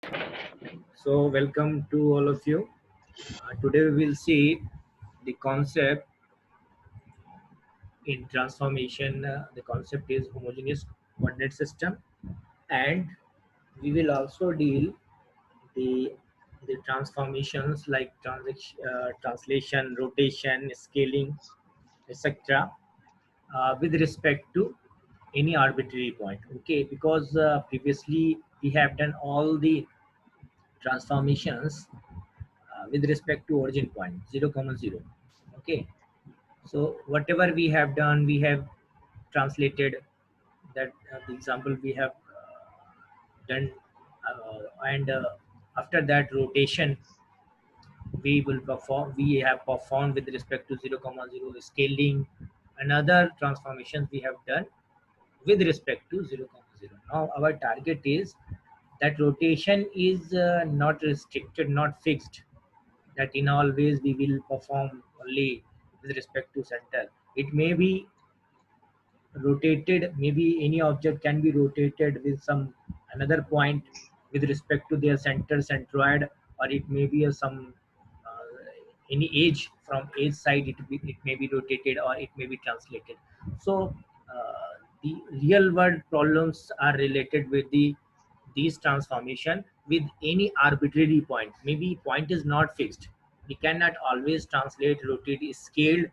So, welcome to all of you. Today, we will see the concept in transformation. The concept is homogeneous coordinate system, and we will also deal the the transformations like translation, rotation, scaling, etc. With respect to any arbitrary point. Okay, because previously we have done all the transformations with respect to origin point 0 comma 0. Okay, so whatever we have done, we have translated that the example we have done, and after that rotation we have performed with respect to 0 comma 0, scaling and other transformations we have done with respect to 0 comma 0. Now our target is that rotation is not restricted, not fixed, that in all ways we will perform only with respect to center. It may be rotated, maybe any object can be rotated with some another point with respect to their center centroid, or it may be some any edge from edge side, it may be rotated or it may be translated. So the real world problems are related with these transformation with any arbitrary point. Maybe point is not fixed, we cannot always translate, rotate, scale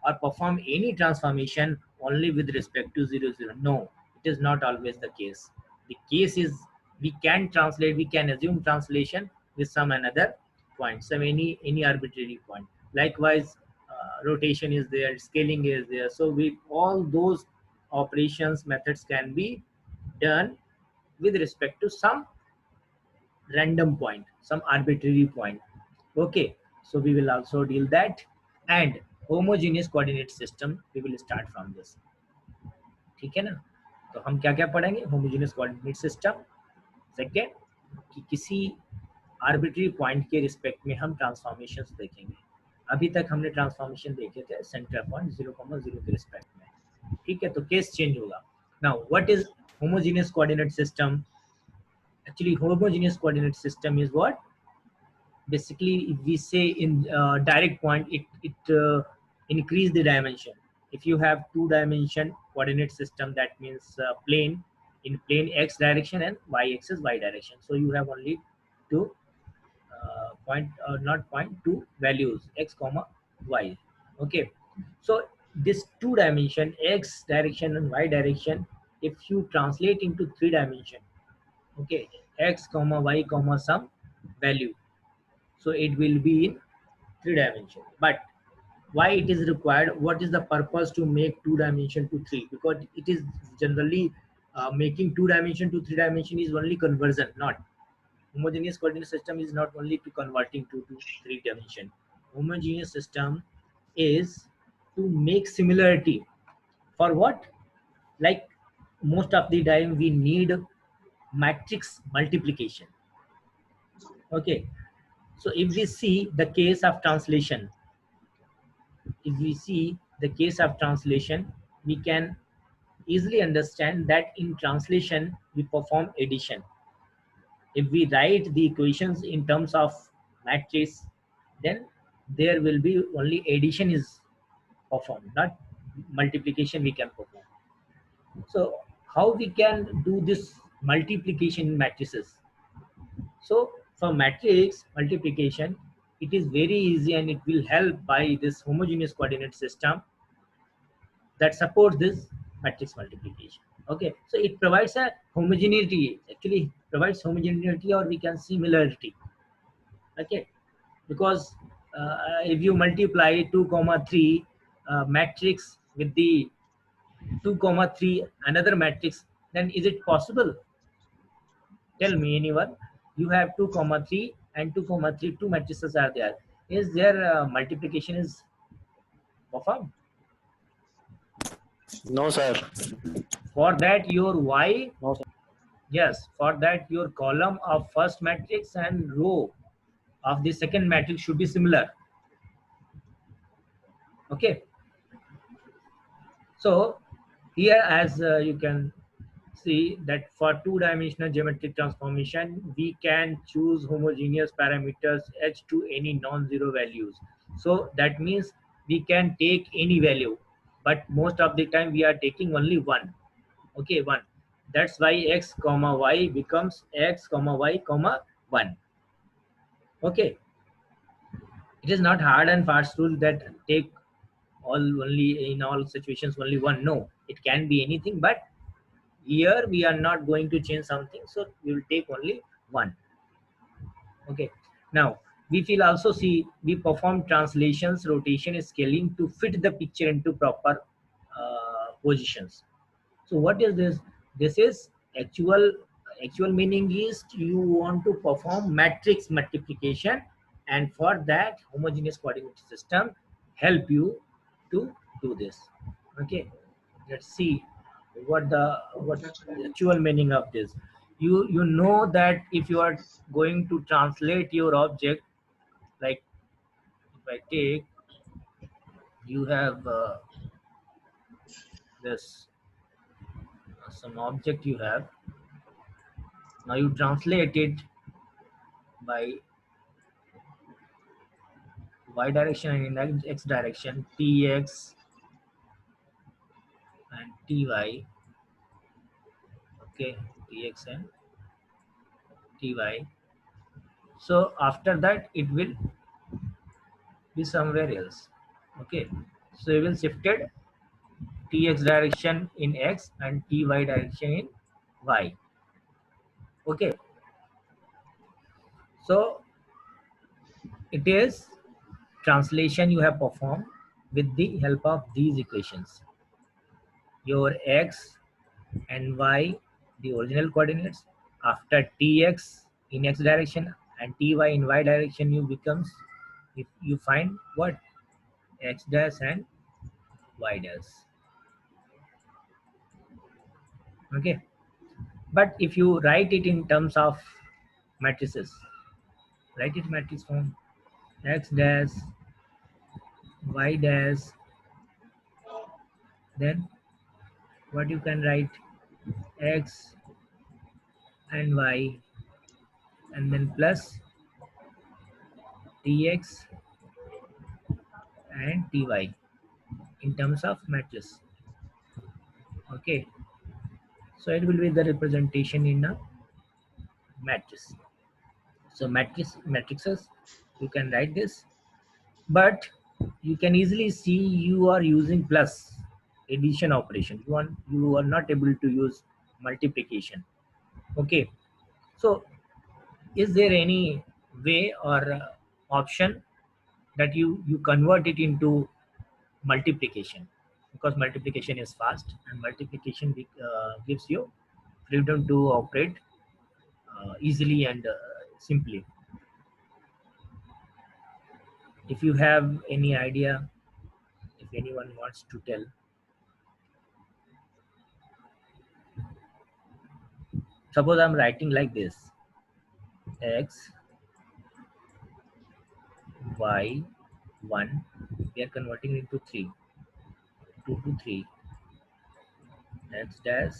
or perform any transformation only with respect to 0 0. No, it is not always the case. The case is we can translate, we can assume translation with some another point, some any arbitrary point. Likewise, rotation is there, scaling is there. So with all those operations, methods can be done with respect to some random point, some arbitrary point. Okay, so we will also deal that. And homogeneous coordinate system, we will start from this. ठीक है ना? तो हम क्या क्या पढ़ेंगे? Homogeneous coordinate system, second कि किसी आर्बिट्री पॉइंट के रिस्पेक्ट में हम ट्रांसफॉर्मेशंस देखेंगे. अभी तक हमने ट्रांसफॉर्मेशन देखे थे सेंटर पॉइंट 0,0 के रिस्पेक्ट में. ठीक है, तो केस चेंज होगा. Now what is homogeneous coordinate system? Actually, homogeneous coordinate system is what? Basically, if we say in direct point, it increase the dimension. If you have two dimension coordinate system, that means plane, in plane x direction and y axis y direction, so you have only two point, not point, two values x comma y. Okay, so this two dimension x direction and y direction, if you translate into three dimension, okay, x comma y comma some value, so it will be in three dimension. But why it is required? What is the purpose to make two dimension to three? Because it is generally making two dimension to three dimension is only conversion, not homogeneous coordinate system is not only to converting two to three dimension. Homogeneous system is to make similarity. For what? Like most of the time we need matrix multiplication. Okay, so if we see the case of translation, if we see the case of translation, we can easily understand that in translation we perform addition. If we write the equations in terms of matrix, then there will be only addition is performed, not multiplication we can perform. So how we can do this multiplication in matrices? So for matrix multiplication, it is very easy and it will help by this homogeneous coordinate system that supports this matrix multiplication. Okay, so it provides a homogeneity, actually provides homogeneity, or we can similarity. Okay, because if you multiply 2 comma 3 matrix with the 2 comma 3 another matrix, then is it possible? Tell me anyone. You have 2 comma 3 and 2 comma 3, two matrices are there. Is there multiplication is performed? No, sir. For that your y, No, sir. yes, for that your column of first matrix and row of the second matrix should be similar. Okay, so here as you can see that for two-dimensional geometric transformation, we can choose homogeneous parameters h to any non-zero values. So that means we can take any value, but most of the time we are taking only one. Okay, one. That's why x comma y becomes x comma y comma 1. Okay, it is not hard and fast rule that take all only in all situations only one. No, it can be anything, but here we are not going to change something, so we will take only one. Okay, now we will also see we perform translations, rotation, scaling to fit the picture into proper positions. So what is this? This is actual meaning is you want to perform matrix multiplication, and for that homogeneous coordinate system help you to do this. Okay, let's see what the actual meaning of this. You know that if you are going to translate your object, like if I take, you have this some object you have. Now you translate it by y direction and in x direction, tx and ty. Okay, tx and ty. So after that it will be somewhere else. Okay, so you will shifted tx direction in x and ty direction in y. Okay, so it is translation you have performed with the help of these equations. Your x and y, the original coordinates. After tx in x direction and ty in y direction, you becomes, if you find what, x dash and y dash. Okay, but if you write it in terms of matrices, write it matrix form, x dash y dash, then what you can write, x and y, and then plus tx and ty in terms of matrix. Okay, so it will be the representation in a matrix. So matrices, you can write this, but you can easily see you are using plus addition operation. You are not able to use multiplication. Okay, so is there any way or option that you convert it into multiplication? Because multiplication is fast and multiplication gives you freedom to operate easily and simply. If you have any idea, if anyone wants to tell. Suppose I'm writing like this, x, y, 1, we are converting into 3, 2 to 3, x dash,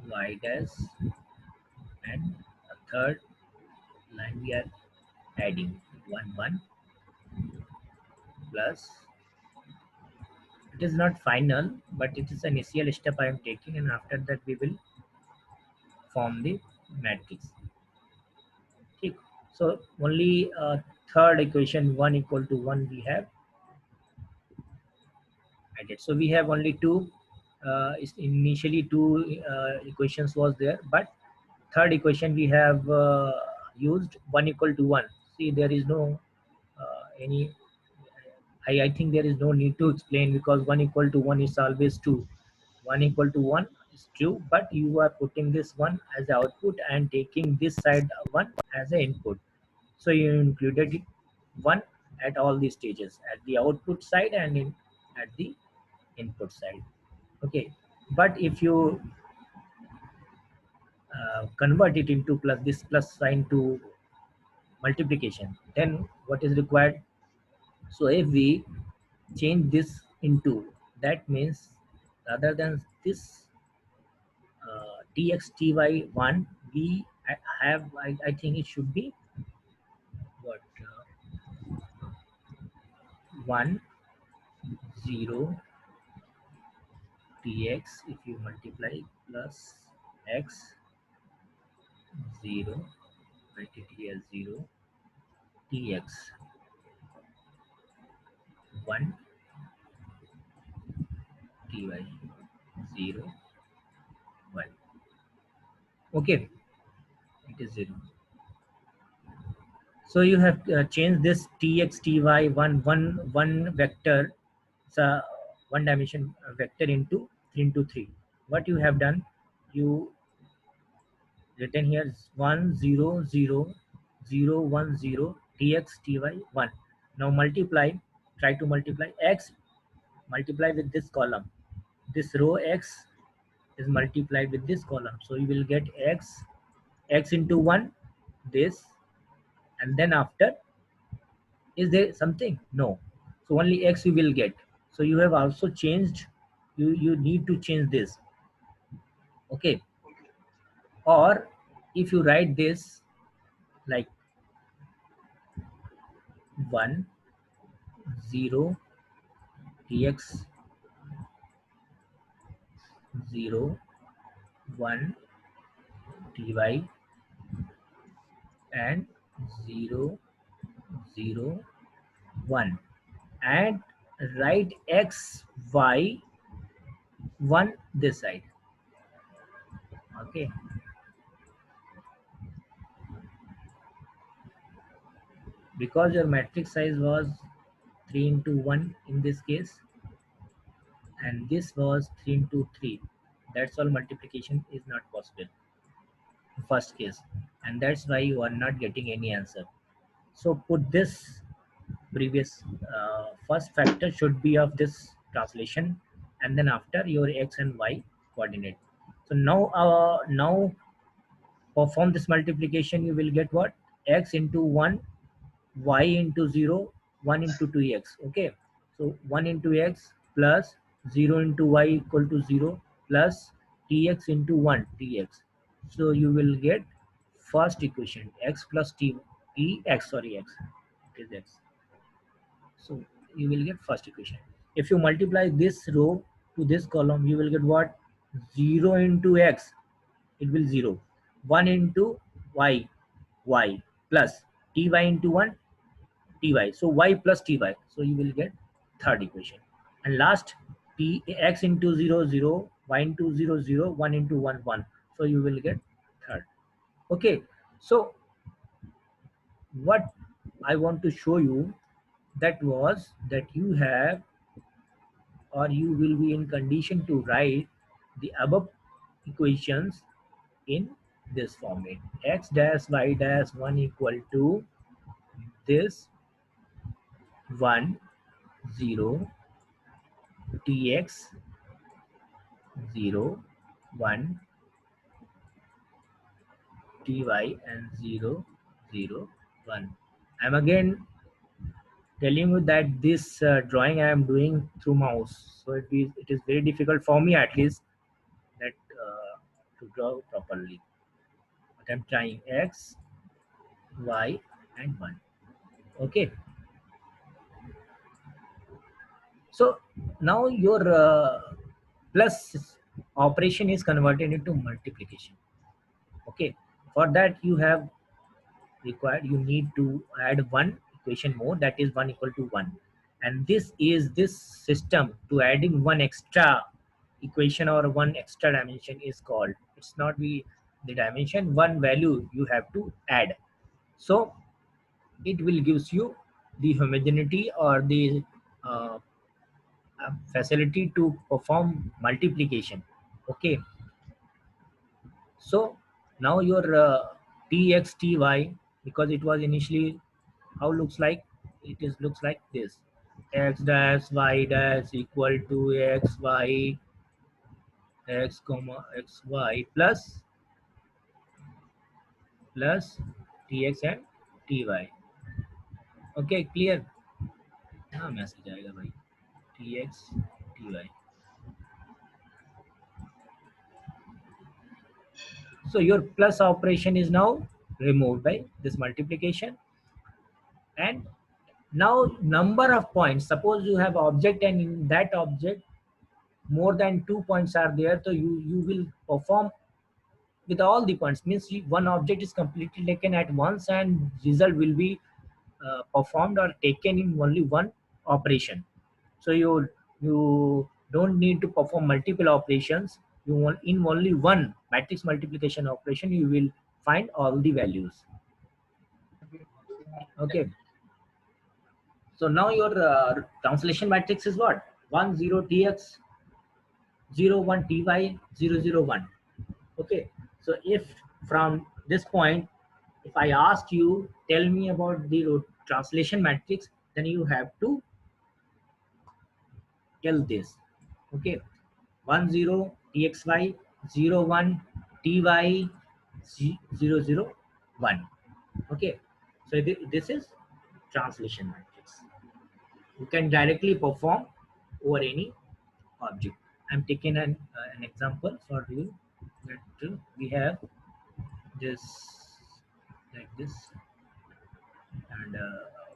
y dash, and a third line we are adding 1, 1 plus. It is not final, but it is an initial step I am taking, and after that we will form the matrix. Okay. So only third equation 1 equal to 1 we have added. So we have only two. Initially two equations was there, but third equation we have used 1 equal to 1. See, there is no any. I think there is no need to explain, because 1 equal to 1 is always 2. 1 equal to 1 is true, but you are putting this 1 as the output and taking this side 1 as an input. So you included 1 at all the stages, at the output side and at the input side. Okay, but if you convert it into plus, this plus sign to multiplication, then what is required? So if we change this into, that means rather than this tx ty1 we have I think it should be what 1 0 tx if you multiply plus x 0 write it here 0 tx 1 ty 0 1. Okay, it is 0. So you have changed this tx ty one vector, it's a one dimension vector into 3 what you have done, you written here is 1 0 0 0 1 0 tx ty 1. Now multiply, try to multiply x, multiply with this column, this row x is multiplied with this column, so you will get x into 1 this, and then after, is there something? No. So only x you will get. So you have also changed, you need to change this. Okay. Or if you write this like 1 0 tx 0 1 ty and 0 0 1, and write x y 1 this side. Okay. Because your matrix size was 3 into 1 in this case, and this was 3 into 3, that's all multiplication is not possible in first case, and that's why you are not getting any answer. So put this previous first factor should be of this translation, and then after your x and y coordinate. So now perform this multiplication, you will get what, x into 1 y into 0 1 into 2x. Okay, so 1 into x plus 0 into y equal to 0 plus tx into 1 tx. So you will get first equation x plus t x, sorry, x, it is x. So you will get first equation. If you multiply this row to this column, you will get what, 0 into x, it will 0, 1 into y y plus ty into 1 ty, so y plus ty, so you will get third equation. And last, t x into 0 0 y into 0 0 1 into 1 1, so you will get third. Okay, so what I want to show you, that was that you have, or you will be in condition to write the above equations in this format: x dash y dash 1 equal to this 1 0 tx 0 1 ty and 0 0 1. I'm again telling you that this drawing I am doing through mouse, so it is very difficult for me at least that to draw properly. But I'm trying x, y, and 1. Okay. So now your plus operation is converted into multiplication. Okay. For that you have required, you need to add one equation more, that is 1 equal to 1, and this is this system to adding one extra equation or one extra dimension is called, it's not the dimension, one value you have to add, so it will gives you the homogeneity or the uh, facility to perform multiplication. Okay, so now your tx ty, because it was initially how looks like, it is looks like this: x dash y dash equal to x y x comma x y plus tx and ty. Okay, clear? हाँ message आएगा भाई tx ty. So your plus operation is now removed by this multiplication. And now number of points, suppose you have object and in that object more than 2 points are there, so you will perform with all the points, means one object is completely taken at once and result will be performed or taken in only one operation. So you don't need to perform multiple operations. You want in only one matrix multiplication operation you will find all the values. Okay, so now your translation matrix is what? 1 0 tx 0 1 ty 0 0 1. Okay, so if from this point, if I ask you tell me about the translation matrix, then you have to tell this. Okay, 1 0 txy 0 1 ty 0 0 1. Okay, so this is translation matrix. You can directly perform over any object. I'm taking an example for you that we have this like this, and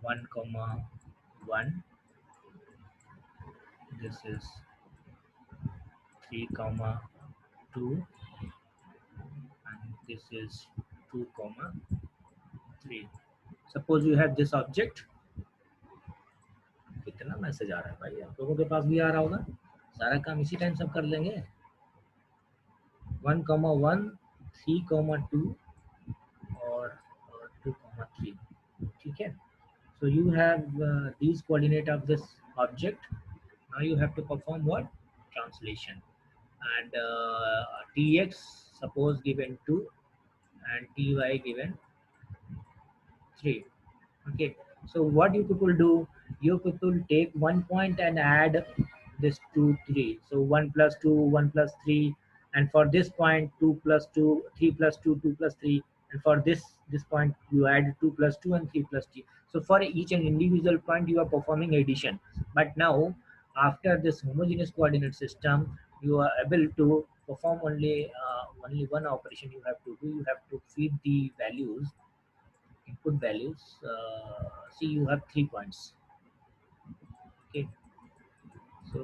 1 comma 1, this is 3 comma 2, and this is 2 comma 3. Suppose you have this object. कितना message आ रहा है भाई, आप लोगों के पास भी आ रहा होगा, सारा काम इसी टाइम सब कर लेंगे. 1 comma 1, 3 comma 2 और 2 comma 3. ठीक है, so you have these coordinate of this object. Now you have to perform what? Translation. And tx suppose given 2 and ty given 3. Okay, so what you people do, you people take 1 point and add this 2 3, so 1 plus 2 1 plus 3, and for this point 2 plus 2 3 plus 2 2 plus 3, and for this point you add 2 plus 2 and 3 plus 3. So for each and individual point you are performing addition. But now after this homogeneous coordinate system, you are able to perform only one operation. You have to do, you have to feed the values, input values. See, you have 3 points. Okay, so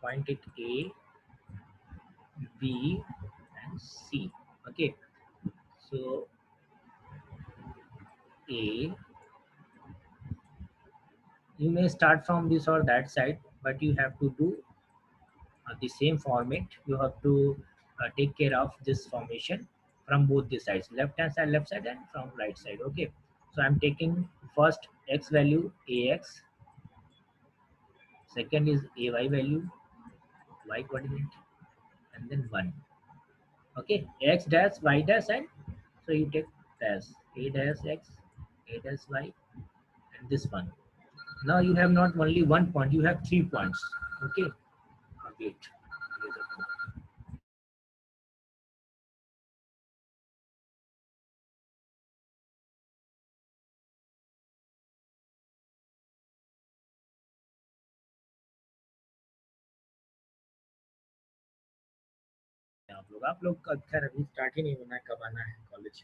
point it A, B, and C. Okay, so A, you may start from this or that side, but you have to do the same format. You have to take care of this formation from both the sides, left side and from right side. Okay, so I'm taking first x value ax, second is ay value, y coordinate, and then 1. Okay, x dash y dash, and so you take dash a dash x, a dash y, and this one. Now you have not only 1 point, you have 3 points. Okay, wait. आप लोग का खैर अभी start ही नहीं होना है, कब आना है कॉलेज.